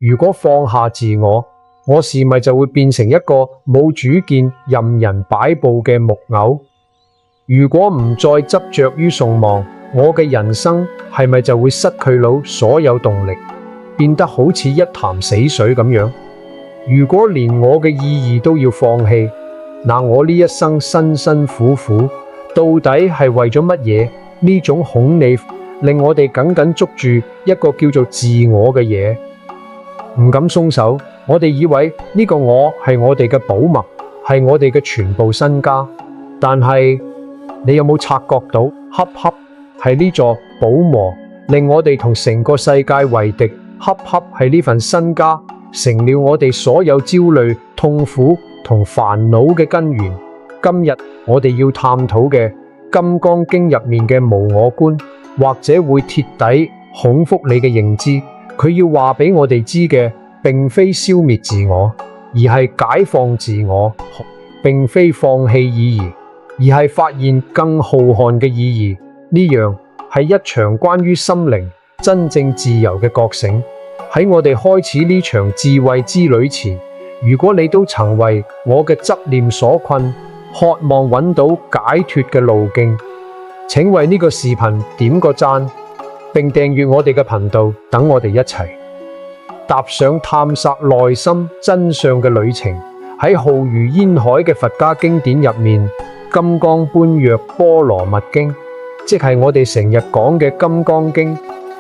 如果放下自我，我是咪就會變成一個冇主見、任人擺布嘅木偶？如果唔再執着於崇望，我嘅人生係咪就會失去到所有動力，變得好似一潭死水咁樣？如果連我嘅意義都要放棄，那我呢一生辛辛苦苦到底係為咗乜嘢？呢種恐懼令我哋緊緊捉住一個叫做自我嘅嘢，唔敢鬆手。我哋以為呢個我係我哋嘅寶物，係我哋嘅全部身家。但係你有冇察覺到，恰恰係呢座寶磨令我哋同成個世界為敵，恰恰係呢份身家成了我哋所有焦慮、痛苦同煩惱嘅根源。今日我哋要探討嘅《金剛經》入面嘅無我觀，或者會徹底孔復你嘅認知。佢要話俾我哋知嘅，並非消滅自我，而係解放自我；並非放棄意義，而係發現更浩瀚嘅意義。呢樣係一場關於心靈真正自由嘅覺醒。喺我哋開始呢場智慧之旅前，如果你都曾為我嘅執念所困，渴望揾到解脫嘅路徑，請為呢個視頻點個讚，並訂閱我哋嘅頻道，等我哋一齊踏上探索內心真相嘅旅程。喺浩如煙海嘅佛家經典入面，《金剛般若波羅蜜經》，即係我哋成日講嘅《金剛經》，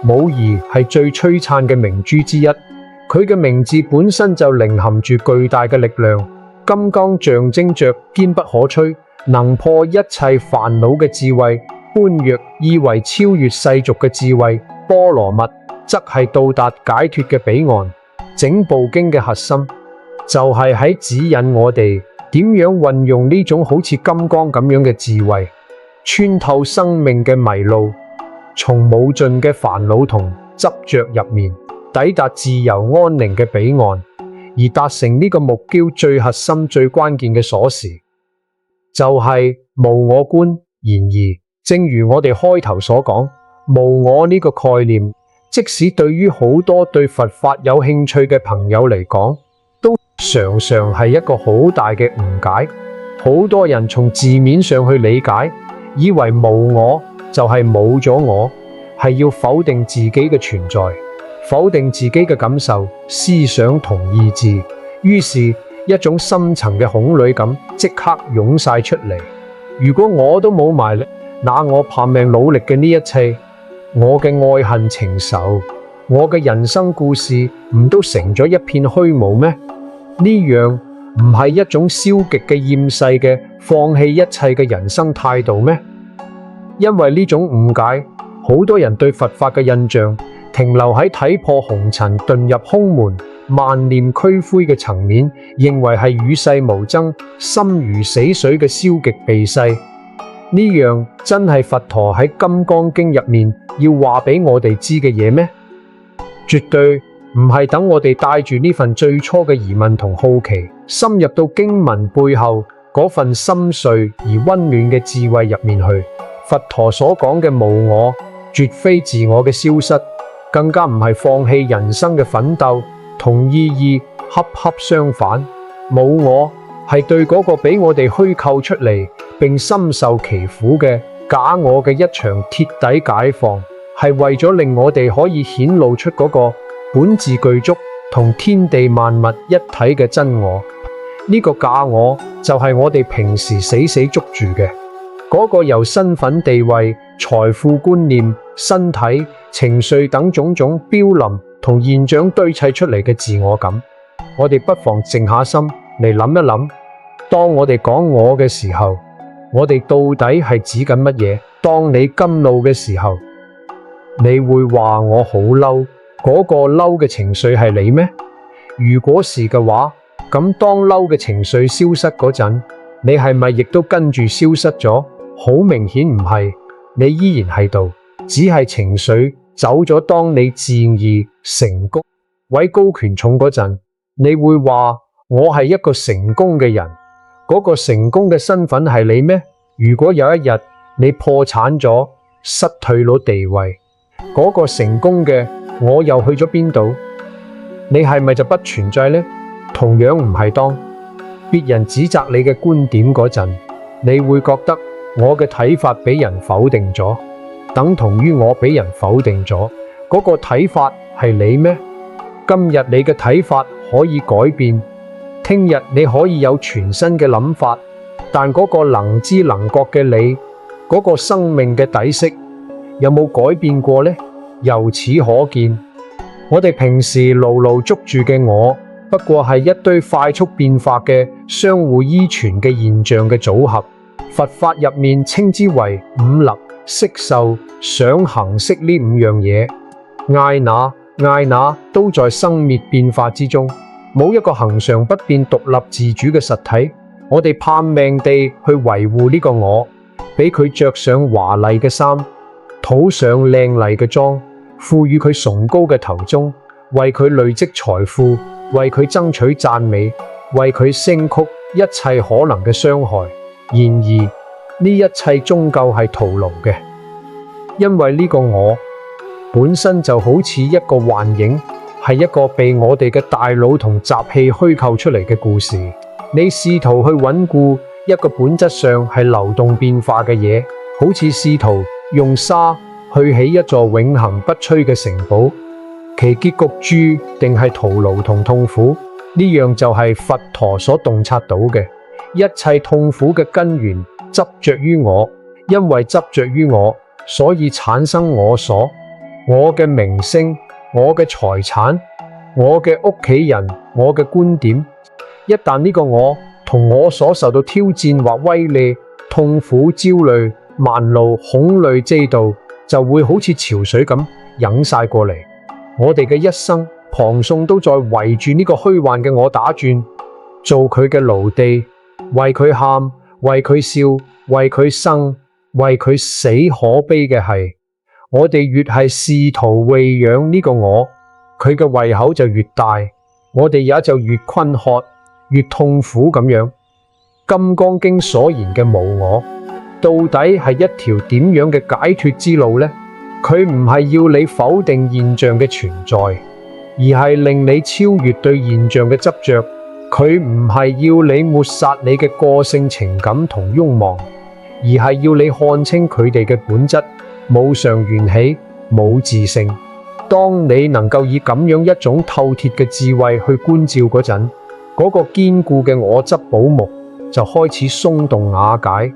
無疑係最璀璨嘅明珠之一。佢嘅名字本身就凝含住巨大嘅力量。金剛象徵着堅不可摧，能破一切煩惱嘅智慧；般若意為超越世俗嘅智慧；波羅蜜則係到達解脫嘅彼岸。整部經嘅核心就係喺指引我哋點樣運用呢種好似金剛咁樣嘅智慧，穿透生命嘅迷路，從無盡嘅煩惱同執着入面，抵達自由安寧嘅彼岸。而達成呢個目標最核心、最關鍵嘅鎖匙，就係無我觀。然而，正如我哋開頭所講，無我呢個概念，即使對於好多對佛法有興趣嘅朋友嚟講，都常常係一個好大嘅誤解。好多人從字面上去理解，以為無我就係冇咗我，係要否定自己嘅存在，否定自己嘅感受、思想同意志。於是，一種深層嘅恐懼感即刻湧晒出嚟。如果我都冇埋，那我拼命努力嘅呢一切，我嘅愛恨情仇，我嘅人生故事，唔都成咗一片虛無咩？呢樣唔係一種消極嘅厭世嘅放棄一切嘅人生態度咩？因為呢種誤解，好多人對佛法嘅印象停留喺睇破紅塵、遁入空門、萬念俱灰嘅層面，認為係與世無爭、心如死水嘅消極避世。呢樣真係佛陀喺《金剛經》入面要話俾我哋知嘅嘢咩？絕對唔係。等我哋帶住呢份最初嘅疑問同好奇，深入到經文背後嗰份深邃而溫暖嘅智慧入面去。佛陀所講嘅無我，絕非自我嘅消失，更加唔係放棄人生嘅奮鬥，同意義恰恰相反。無我係對嗰個俾我哋虛構出嚟並深受其苦嘅假我嘅一場徹底解放，係為咗令我哋可以顯露出嗰個本自具足同天地萬物一體嘅真我。呢個假我就係我哋平時死死捉住嘅嗰個由身份地位、財富觀念、身體、情緒等種種標臨同現象堆砌出嚟嘅自我感。我哋不妨靜下心嚟諗一諗，當我哋講我嘅時候，我哋到底係指緊乜嘢？當你甘怒嘅時候，你會話我好嬲，嗰個嬲嘅情緒係你咩？如果是嘅話，咁當嬲嘅情緒消失嗰陣，你係咪亦都跟住消失咗？好明顯唔係，你依然喺度，只係情緒走咗。當你自義成功、位高權重嗰陣，你會話我係一個成功嘅人，嗰個成功嘅身份係你咩？如果有一日你破產咗，失去咗地位，嗰個成功嘅我又去咗邊度？你係咪就不存在呢？同樣唔係當別人指責你嘅觀點嗰陣，你會覺得我嘅睇法俾人否定咗，等同於我俾人否定咗。嗰個睇法係你咩？今日你嘅睇法可以改變，聽日你可以有全新嘅諗法，但嗰個能知能覺嘅你，嗰個生命嘅底色有冇改變過呢？由此可見，我哋平時牢牢捉住嘅我，不過係一堆快速變化嘅相互依存嘅現象嘅組合。佛法入面稱之為五力、色受、想行識呢五樣嘢，嗌那都在生滅變化之中，冇一個恆常不變獨立自主嘅實體。我哋盼命地去維護呢個我，俾佢着上華麗嘅衫，塗上靚麗嘅妝，賦予佢崇高嘅頭鬃，為佢累積財富，為佢爭取讚美，為佢聲曲一切可能嘅傷害。然而呢一切終究係徒勞嘅，因為呢個我本身就好似一個幻影，係一個被我哋嘅大腦同習氣虛構出嚟嘅故事。你試圖去穩固一個本質上係流動變化嘅嘢，好似試圖用沙去起一座永恆不摧嘅城堡，其結局注定係徒勞同痛苦。呢樣就係佛陀所洞察到嘅一切痛苦嘅根源，執着於我，因為執着於我，所以產生我所，我嘅名聲，我嘅財產，我嘅屋企人，我嘅觀點。一旦呢個我同我所受到挑戰或威脅、痛苦、焦慮、萬怒、恐懼、嫉妒，就會好似潮水咁湧晒過嚟。我哋嘅一生旁送都在圍住呢個虛幻嘅我打轉，做佢嘅奴隸，為佢喊，為佢笑，為佢生，為佢死。可悲嘅係，我哋越係試圖餵養呢個我，佢嘅胃口就越大，我哋也就越困渴，越痛苦咁樣。金剛經所言嘅無我，到底係一條點樣嘅解脫之路呢？佢唔係要你否定現象嘅存在，而係令你超越對現象嘅執着。佢唔係要你抹殺你嘅個性情感同慾望，而係要你看清佢哋嘅本質，無常緣起，冇自性。當你能夠以咁樣一種透徹嘅智慧去觀照嗰陣，嗰個堅固嘅我執寶木就開始鬆動瓦解。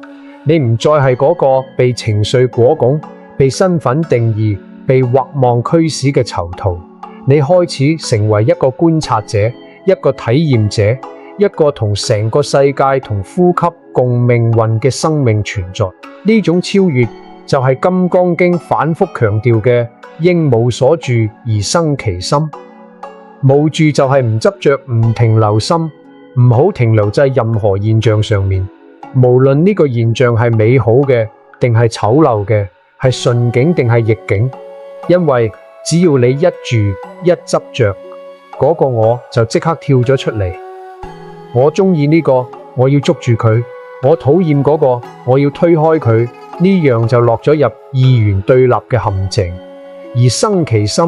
你唔再係嗰個被情緒裹挾、被身份定義、被慾望驅使嘅囚徒，你開始成為一個觀察者，一個體驗者，一個同成個世界同呼吸共命運嘅生命存在。呢種超越就係《金剛經》反覆強調嘅應無所住而生其心。無住就係唔執着，唔停留心，唔好停留在任何現象上面，無論呢個現象係美好嘅定係醜陋嘅，係順境定係逆境。因為只要你一住一執着，嗰個我就即刻跳咗出嚟。我中意呢個，我要捉住佢；我討厭嗰個，我要推開佢。呢樣就落咗入二元對立嘅陷阱。而生其心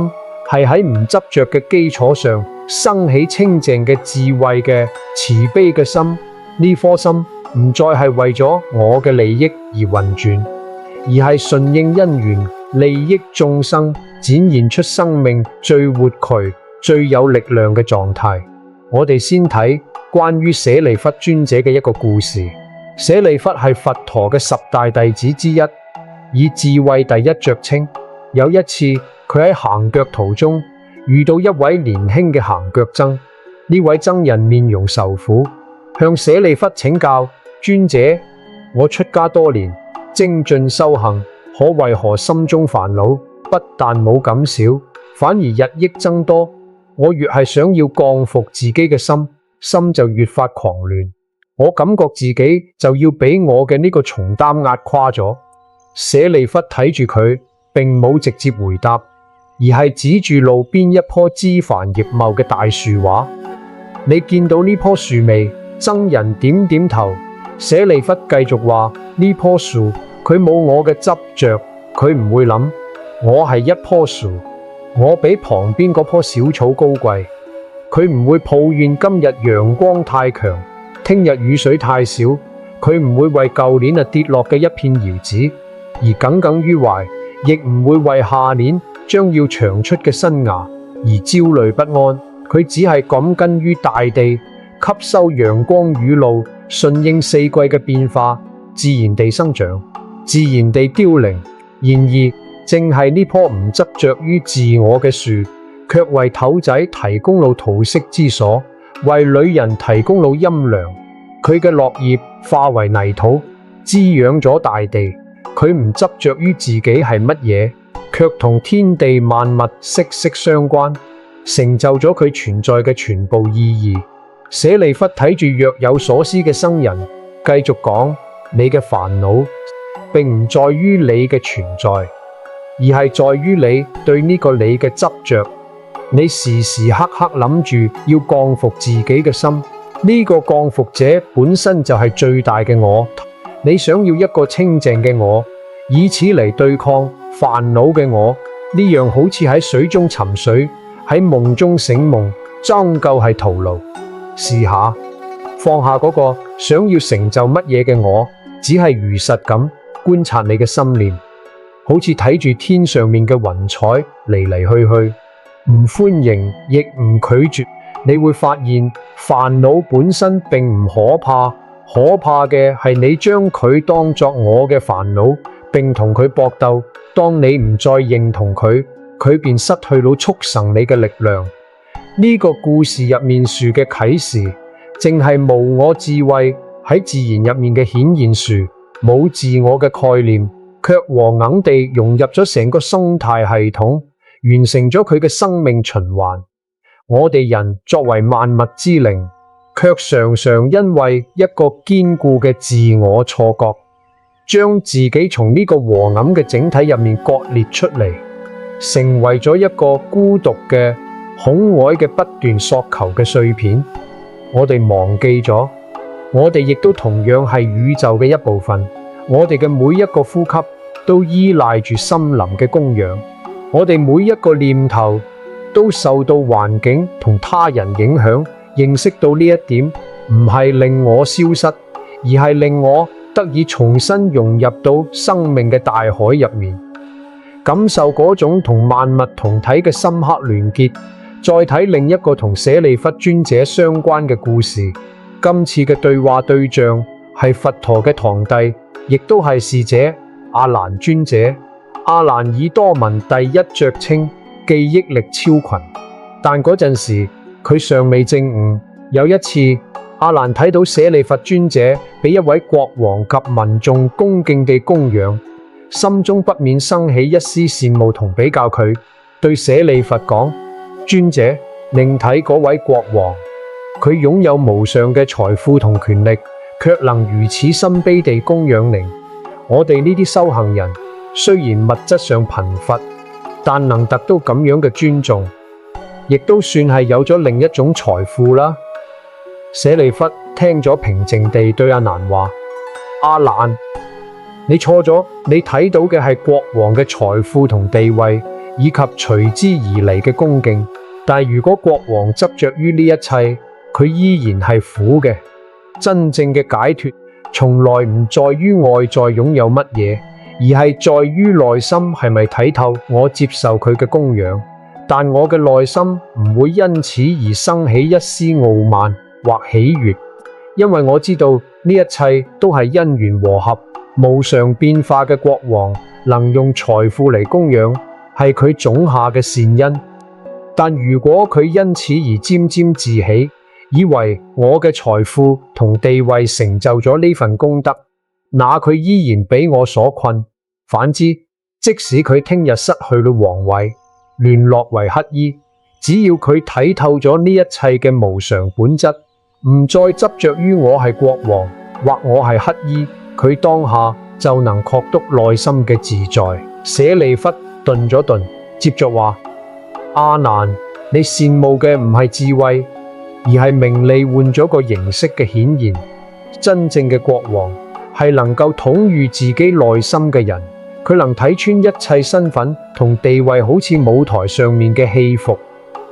係喺唔執着嘅基礎上生起清淨嘅智慧嘅慈悲嘅心。呢顆心唔再係為咗我嘅利益而運轉，而係順應因緣，利益眾生，展現出生命最活渠、最有力量嘅狀態。我哋先睇關於舍利弗尊者嘅一個故事。舍利弗係佛陀嘅10大弟子之一，以智慧第一着稱。有一次，佢喺行腳途中遇到一位年輕嘅行腳僧。呢位僧人面容愁苦，向舍利弗請教：尊者，我出家多年，精進修行，可為何心中煩惱不但冇減少，反而日益增多？我越係想要降服自己嘅心，心就越發狂亂。我感覺自己就要俾我嘅呢個重擔壓垮咗。舍利弗睇住佢，並冇直接回答，而係指住路邊一棵枝繁葉茂嘅大樹話：你見到呢棵樹未？僧人點點頭。舍利弗繼續話：呢棵樹佢冇我嘅執着，佢唔會諗我係一棵樹，我比旁邊嗰棵小草高貴，佢唔會抱怨今日陽光太強，聽日雨水太少，佢唔會為舊年跌落嘅一片搖子而耿耿於懷，亦唔會為下年將要長出嘅新芽而焦慮不安。佢只係感根於大地，吸收陽光雨露，順應四季嘅變化，自然地生長，自然地凋零。然而，正係呢棵唔執着於自我嘅樹，卻為頭仔提供了桃息之所，為女人提供了陰涼。佢嘅落葉化為泥土，滋養咗大地。佢唔執着於自己係乜嘢，卻同天地萬物息息相關，成就咗佢存在嘅全部意義。舍利弗睇住若有所思嘅僧人，繼續講：你嘅煩惱並唔在於你嘅存在，而係在於你對呢個你嘅執着。你時時刻刻諗住要降服自己嘅心，呢個降服者本身就係最大嘅我。你想要一個清淨嘅我，以此嚟對抗煩惱嘅我，呢樣好似喺水中沉水，喺夢中醒夢，終究係徒勞。試下放下嗰個想要成就乜嘢嘅我，只係如實咁觀察你嘅心念，好似睇住天上面嘅雲彩嚟嚟去去，唔歡迎亦唔拒絕。你會發現煩惱本身並唔可怕，可怕嘅係你將佢當作我嘅煩惱，並同佢搏鬥。當你唔再認同佢，佢便失去了促成你嘅力量。呢個故事入面樹嘅啟示，正係無我智慧喺自然入面嘅顯現樹，冇自我嘅概念，卻和硬地融入咗成個生態系統，完成咗佢嘅生命循環。我哋人作為萬物之靈，卻常常因為一個堅固嘅自我錯覺，將自己從呢個和藹嘅整體入面割裂出嚟，成為咗一個孤獨嘅恐懼嘅不斷索求嘅碎片。我哋忘記咗，我哋亦都同樣係宇宙嘅一部分。我哋嘅每一個呼吸都依賴住森林嘅供養，我哋每一個念頭都受到環境同他人影響。認識到呢一點，唔係令我消失，而係令我得以重新融入到生命嘅大海入面，感受嗰種同萬物同體嘅深刻聯結。再睇另一個同舍利弗尊者相關嘅故事，今次嘅對話對象係佛陀嘅堂弟，亦都係侍者阿難尊者。阿難以多聞第一著稱，記憶力超群，但嗰陣時佢尚未證悟。有一次，阿難睇到舍利弗尊者被一位國王及民眾恭敬地供養，心中不免生起一絲羨慕同比較。佢對舍利弗講：尊者，另睇嗰位國王，佢擁有無上嘅財富同權力，卻能如此心卑地供養您。我哋呢啲修行人，雖然物質上貧乏，但能得到咁樣嘅尊重，亦都算係有咗另一種財富啦。舍利弗聽咗，平靜地對阿難話：阿難，你錯咗，你睇到嘅係國王嘅財富同地位，以及隨之而嚟嘅恭敬。但如果國王執着於呢一切，佢依然係苦嘅。真正嘅解脫，從來唔在於外在擁有乜嘢，而係在於內心係咪睇透我接受佢嘅供養。但我嘅內心唔會因此而生起一絲傲慢或喜悅，因為我知道呢一切都係因緣和合，無常變化嘅國王能用財富嚟供養，係佢種下嘅善因。但如果佢因此而沾沾自喜，以為我嘅財富同地位成就咗呢份功德，那佢依然俾我所困。反之，即使佢聽日失去了皇位，淪落為乞衣，只要佢睇透咗呢一切嘅無常本質，唔再執着於我係國王或我係乞衣，佢當下就能確篤內心嘅自在。舍利弗頓咗頓，接着話：阿難，你羨慕嘅唔係智慧，而係名利換咗個形式嘅顯現。真正嘅國王係能夠統御自己內心嘅人，佢能睇穿一切身份同地位，好似舞台上面嘅戲服，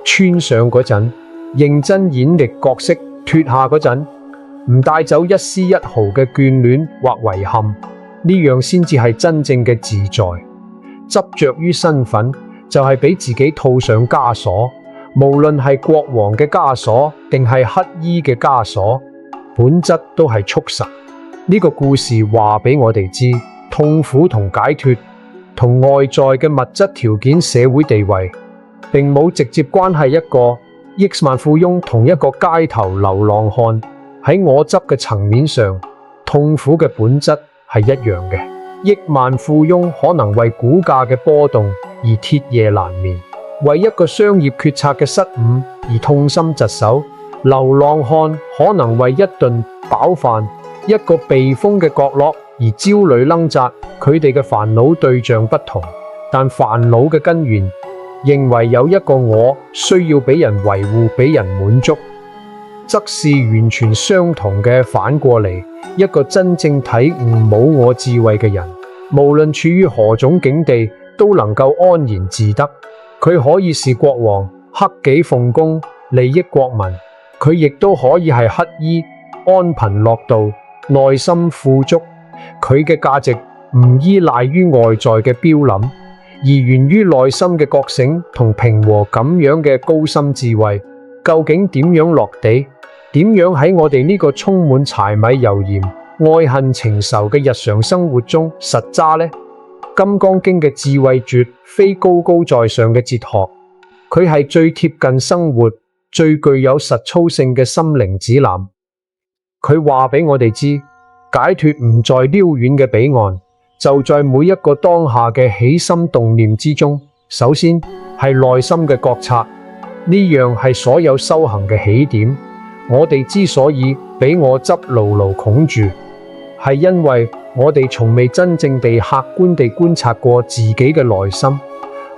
穿上嗰陣，認真演繹角色脫下嗰陣，唔帶走一絲一毫嘅眷戀或遺憾，呢樣先至係真正嘅自在。執着於身份，就係俾自己套上枷鎖，無論係國王嘅枷鎖定係乞衣嘅枷鎖，本質都係束縛。呢個故事話俾我哋知，痛苦同解脫同外在嘅物質條件、社會地位並冇直接關係。一個億萬富翁同一個街頭流浪漢，喺我執嘅層面上，痛苦嘅本質係一樣嘅。億萬富翁可能為股價嘅波動而鐵夜難眠，為一個商業決策嘅失誤而痛心疾首。流浪漢可能為一頓飽飯、一個避風嘅角落而焦慮掙扎。佢哋嘅煩惱對象不同，但煩惱嘅根源認為有一個我需要俾人維護、俾人滿足，則是完全相同嘅。反過嚟，一個真正體悟冇我智慧嘅人，無論處於何種境地，都能夠安然自得。佢可以是國王，克己奉公，利益國民；佢亦都可以係乞衣，安貧樂道，內心富足。佢嘅價值唔依賴於外在嘅標準，而源於內心嘅覺醒同平和咁樣嘅高深智慧。究竟點樣落地？點樣喺我哋呢個充滿柴米油鹽、愛恨情仇嘅日常生活中實揸呢？金剛經嘅智慧絕非高高在上嘅哲學，佢係最貼近生活、最具有實操性嘅心靈指南。佢話俾我哋知，解脫唔在遼遠嘅彼岸，就在每一個當下嘅起心動念之中。首先係內心嘅覺察，呢樣係所有修行嘅起點。我哋之所以俾我執牢牢箍住，係因為我哋從未真正地客觀地觀察過自己嘅內心。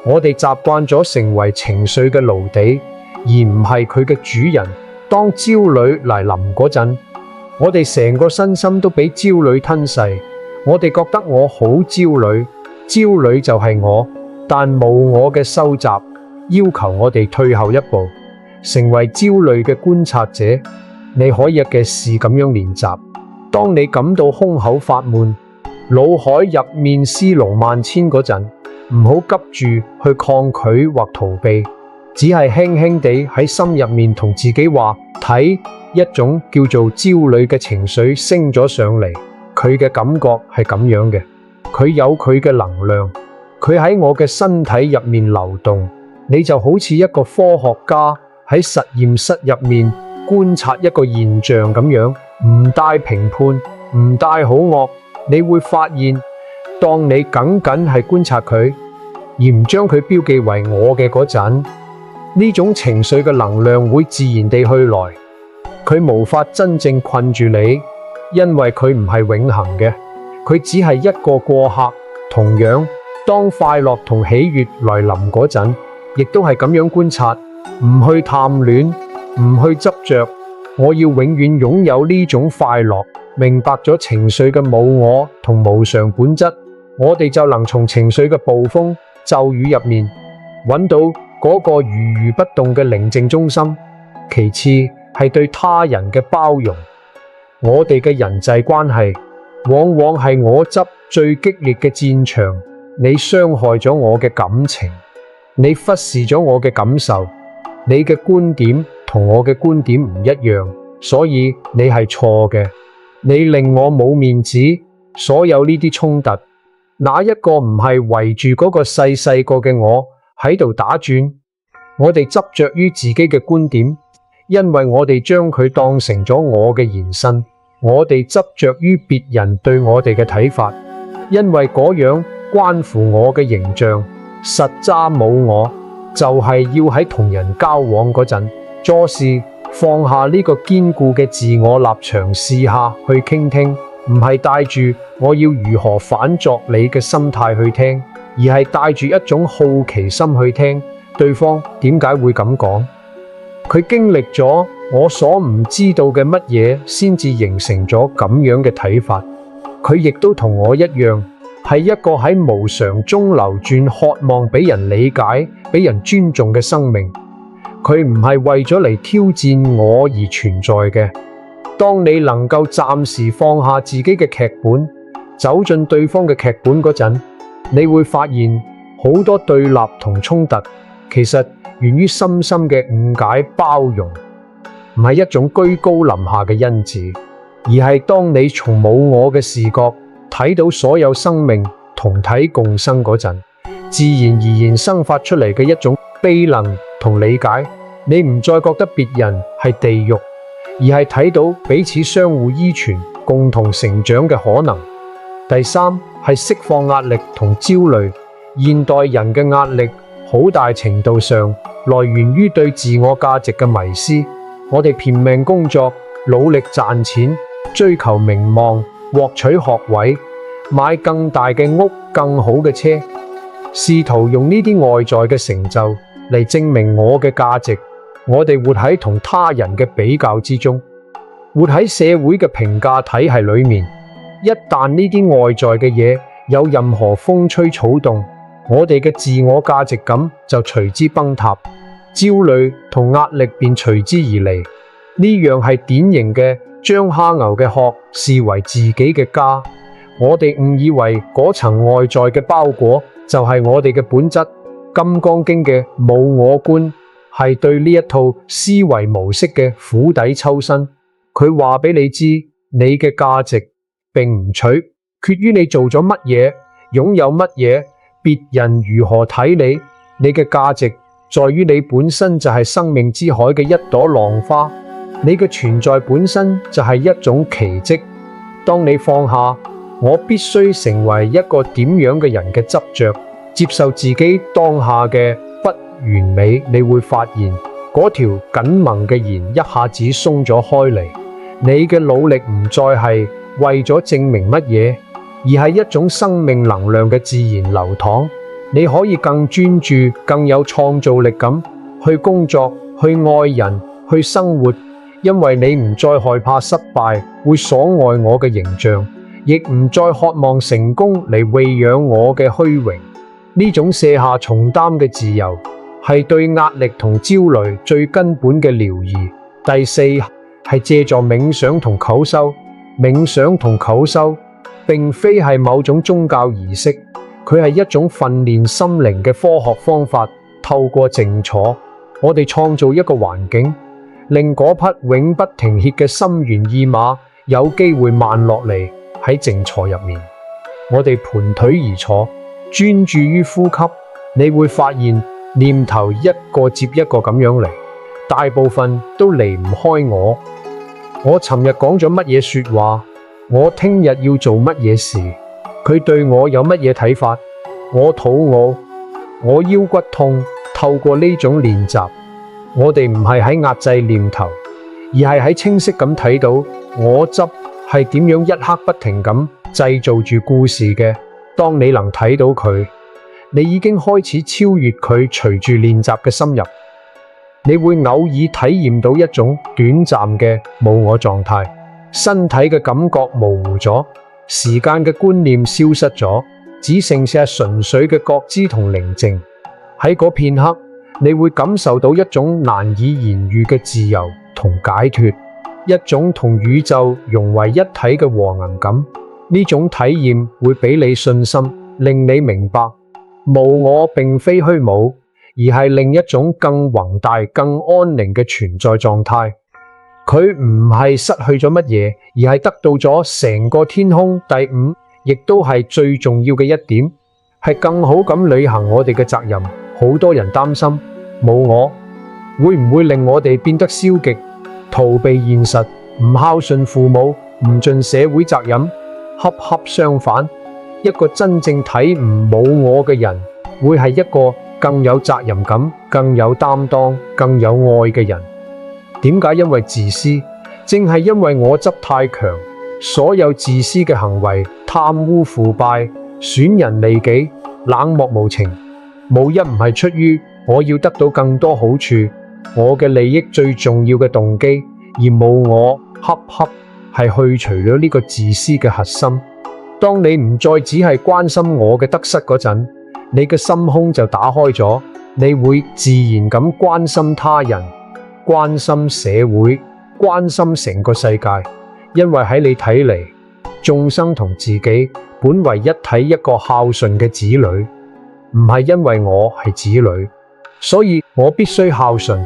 我哋習慣咗成為情緒嘅奴隸，而唔係佢嘅主人。當焦慮嚟臨嗰陣，我哋成個身心都俾焦慮吞噬。我哋覺得我好焦慮，焦慮就係我，但無我嘅收集要求我哋退後一步，成為焦慮嘅觀察者。你可以嘅事咁樣練習。當你感到胸口發悶、腦海入面思龍萬千嗰陣，唔好急住去抗拒或逃避，只係輕輕地喺心入面同自己話，睇，一種叫做焦慮嘅情緒升咗上嚟。佢嘅感覺係咁樣嘅，佢有佢嘅能量，佢喺我嘅身體入面流動。你就好似一個科學家喺實驗室入面觀察一個現象咁樣，唔帶評判，唔帶好惡。你會發現，當你僅僅係觀察佢，而唔將佢標記為我嘅嗰陣，呢種情緒嘅能量會自然地去來，佢無法真正困住你。因為佢唔係永恆嘅，佢只係一個過客。同樣，當快樂同喜悅來臨嗰陣，亦都係咁樣觀察，唔去探戀，唔去執着。我要永遠擁有呢種快樂。明白咗情緒嘅無我同無常本質，我哋就能從情緒嘅暴風驟雨入面揾到嗰個如如不動嘅寧靜中心。其次係對他人嘅包容。我哋嘅人際關係往往係我執最激烈嘅戰場。你傷害咗我嘅感情，你忽視咗我嘅感受，你嘅觀點同我嘅觀點唔一樣，所以你係錯嘅。你令我冇面子。所有呢啲衝突，哪一個唔係圍住嗰個細細個嘅我喺度打轉？我哋執着於自己嘅觀點，因為我哋將佢當成咗我嘅延伸。我哋執着於別人對我哋嘅睇法，因為嗰樣關乎我嘅形象。實揸冇我，就係要喺同人交往嗰陣，做事放下呢個堅固嘅自我立場，試下去傾聽，唔係帶住我要如何反作你嘅心態去聽，而係帶住一種好奇心去聽對方點解會咁講。佢經歷咗我所唔知道嘅乜嘢，先至形成咗咁樣嘅睇法。佢亦都同我一樣，係一個喺無常中流轉，渴望俾人理解、俾人尊重嘅生命。佢唔係為咗嚟挑戰我而存在嘅。當你能夠暫時放下自己嘅劇本，走進對方嘅劇本嗰陣，你會發現好多對立同衝突，其實源於深深嘅誤解包容，唔係一種居高臨下嘅因子，而係當你從冇我嘅視角睇到所有生命同體共生嗰陣，自然而然生發出嚟嘅一種悲能同理解。你唔再覺得別人係地獄，而係睇到彼此相互依存、共同成長嘅可能。第三係釋放壓力同焦慮。現代人嘅壓力好大程度上來源於對自我價值嘅迷思。我哋拼命工作，努力賺錢，追求名望，獲取學位，買更大嘅屋、更好嘅車，試圖用呢啲外在嘅成就嚟證明我嘅價值。我哋活喺同他人嘅比較之中，活喺社會嘅評價體系裏面。一旦呢啲外在嘅嘢有任何風吹草動，我哋嘅自我價值感就隨之崩塌，焦慮同壓力便隨之而嚟。呢樣係典型嘅將蝦牛嘅殼視為自己嘅家。我哋誤以為嗰層外在嘅包裹就係我哋嘅本質。金剛經嘅冇我觀係對呢一套思維模式嘅釜底抽薪。佢話俾你知，你嘅價值並唔取決於你做咗乜嘢，擁有乜嘢，別人如何睇你。你嘅價值在於你本身就係生命之海嘅一朵浪花，你嘅存在本身就係一種奇蹟。當你放下我必須成為一個點樣嘅人嘅執着，接受自己當下嘅不完美，你會發現嗰條緊盟嘅弦一下子鬆咗開嚟。你嘅努力唔再係為咗證明乜嘢，而係一種生命能量嘅自然流淌。你可以更專注、更有創造力咁去工作、去愛人、去生活，因為你唔再害怕失敗會阻礙我嘅形象，亦唔再渴望成功嚟餵養我嘅虛榮。呢種卸下重擔嘅自由，係對壓力同焦慮最根本嘅療癒。第四係借助冥想同口修。冥想同口修並非係某種宗教儀式，佢係一種訓練心靈嘅科學方法。透過靜坐，我哋創造一個環境，令嗰匹永不停歇嘅心猿意馬有機會慢落嚟。喺靜坐入面，我哋盤腿而坐，專注於呼吸，你會發現念頭一個接一個咁樣嚟，大部分都離唔開我。我尋日講咗乜嘢說話？我聽日要做乜嘢事？佢對我有乜嘢睇法？我肚餓，我腰骨痛。透過呢種練習，我哋唔係喺壓制念頭，而係喺清晰咁睇到我執係點樣一刻不停咁製造住故事嘅。當你能睇到佢，你已經開始超越佢。隨住練習嘅深入，你會偶爾體驗到一種短暫嘅冇我狀態，身體嘅感覺模糊咗，時間嘅觀念消失咗，只剩下純粹嘅覺知同寧靜。喺嗰片刻，你會感受到一種難以言喻嘅自由同解脫，一種同宇宙融為一體嘅和諧感。呢種體驗會俾你信心，令你明白無我並非虛無，而係另一種更宏大、更安寧嘅存在狀態。佢唔係失去咗乜嘢，而係得到咗成個天空。第五，亦都係最重要嘅一點，係更好咁履行我哋嘅責任。好多人擔心冇我會唔會令我哋變得消極、逃避現實、唔孝順父母、唔盡社會責任。恰恰相反，一個真正睇唔冇我嘅人，會係一個更有責任感、更有擔當、更有愛嘅人。點解？因為自私，正係因為我執太強，所有自私嘅行為，貪污腐敗、損人利己、冷漠無情，無一唔係出於我要得到更多好處，我嘅利益最重要嘅動機，而冇我恰恰係去除咗呢個自私嘅核心。當你唔再只係關心我嘅得失嗰陣，你嘅心胸就打開咗，你會自然咁關心他人，關心社會，關心成個世界，因為喺你睇嚟，眾生同自己本為一體，一個孝順嘅子女，唔係因為我係子女，所以我必須孝順，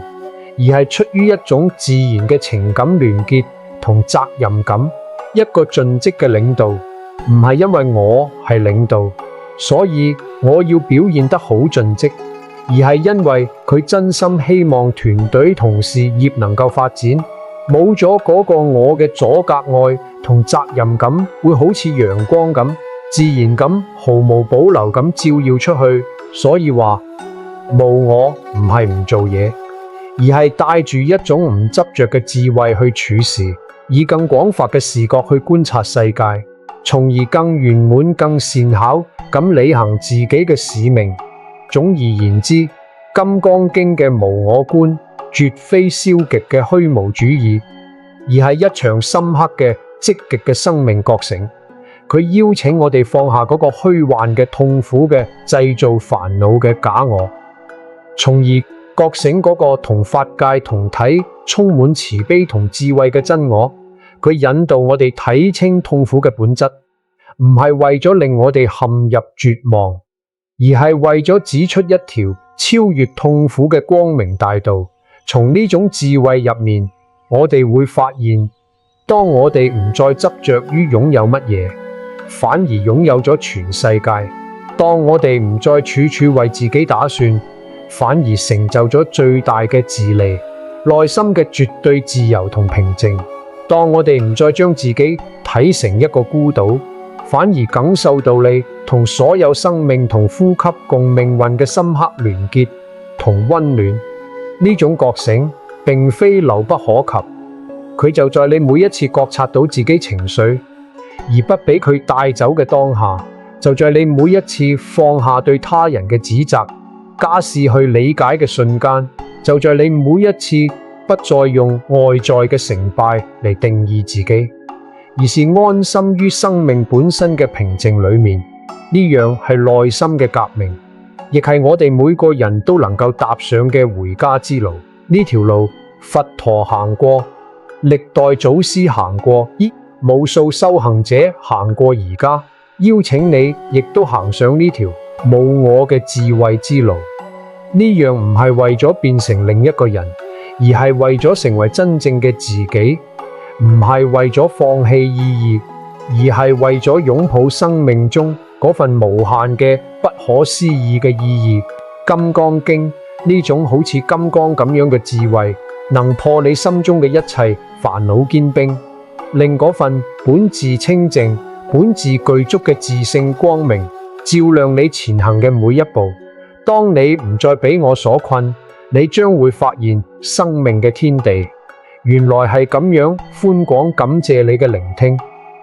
而係出於一種自然嘅情感聯結同責任感。一個盡職嘅領導，唔係因為我係領導，所以我要表現得好盡職，而係因為佢真心希望團隊同事業能夠發展。冇咗嗰個我嘅阻隔愛同責任感，會好似陽光咁，自然咁毫無保留咁照耀出去。所以話無我唔係唔做嘢，而係帶住一種唔執着嘅智慧去處事，以更廣泛嘅視覺去觀察世界，從而更圓滿、更善巧咁履行自己嘅使命。總而言之，《金剛經》嘅無我觀絕非消極嘅虛無主義，而係一場深刻嘅積極嘅生命覺醒。佢邀請我哋放下嗰個虛幻嘅痛苦嘅製造煩惱嘅假我，從而覺醒嗰個同法界同體、充滿慈悲同智慧嘅真我。佢引導我哋睇清痛苦嘅本質，唔係為咗令我哋陷入絕望，而係為咗指出一條超越痛苦嘅光明大道。從呢種智慧入面，我哋會發現，當我哋唔再執着於擁有乜嘢，反而擁有咗全世界；當我哋唔再處處為自己打算，反而成就咗最大嘅自利，內心嘅絕對自由同平靜；當我哋唔再將自己睇成一個孤島，反而感受到你同所有生命同呼吸共命運嘅深刻聯結同溫暖。呢種覺醒並非遙不可及，佢就在你每一次覺察到自己情緒而不俾佢帶走嘅當下，就在你每一次放下對他人嘅指責，加試去理解嘅瞬間，就在你每一次不再用外在嘅成敗嚟定義自己，而是安心於生命本身嘅平靜裏面。呢樣係內心嘅革命，亦係我哋每個人都能夠踏上嘅回家之路。呢條路佛陀行過，歷代祖師行過，無數修行者行過，而家邀請你亦都行上呢條冇我嘅智慧之路。呢樣唔係為咗變成另一個人，而係為咗成為真正嘅自己，唔係為咗放棄意義，而係為咗擁抱生命中嗰份無限嘅不可思議嘅意義。金剛經呢種好似金剛咁樣嘅智慧，能破你心中嘅一切煩惱堅冰，令嗰份本自清淨、本自具足嘅自性光明照亮你前行嘅每一步。當你唔再俾我所困，你將會發現生命嘅天地原來係咁樣寬廣。感謝你嘅聆聽。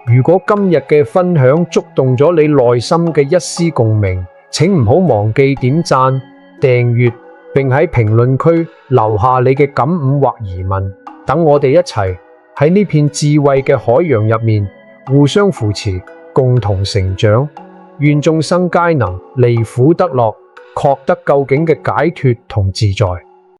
如果今日嘅分享觸動咗你內心嘅一絲共鳴，請唔好忘記點讚、訂閱，並喺評論區留下你嘅感悟或疑問。等我哋一齊喺呢片智慧嘅海洋入面互相扶持，共同成長。願眾生皆能離苦得樂，確得究竟嘅解脫同自在。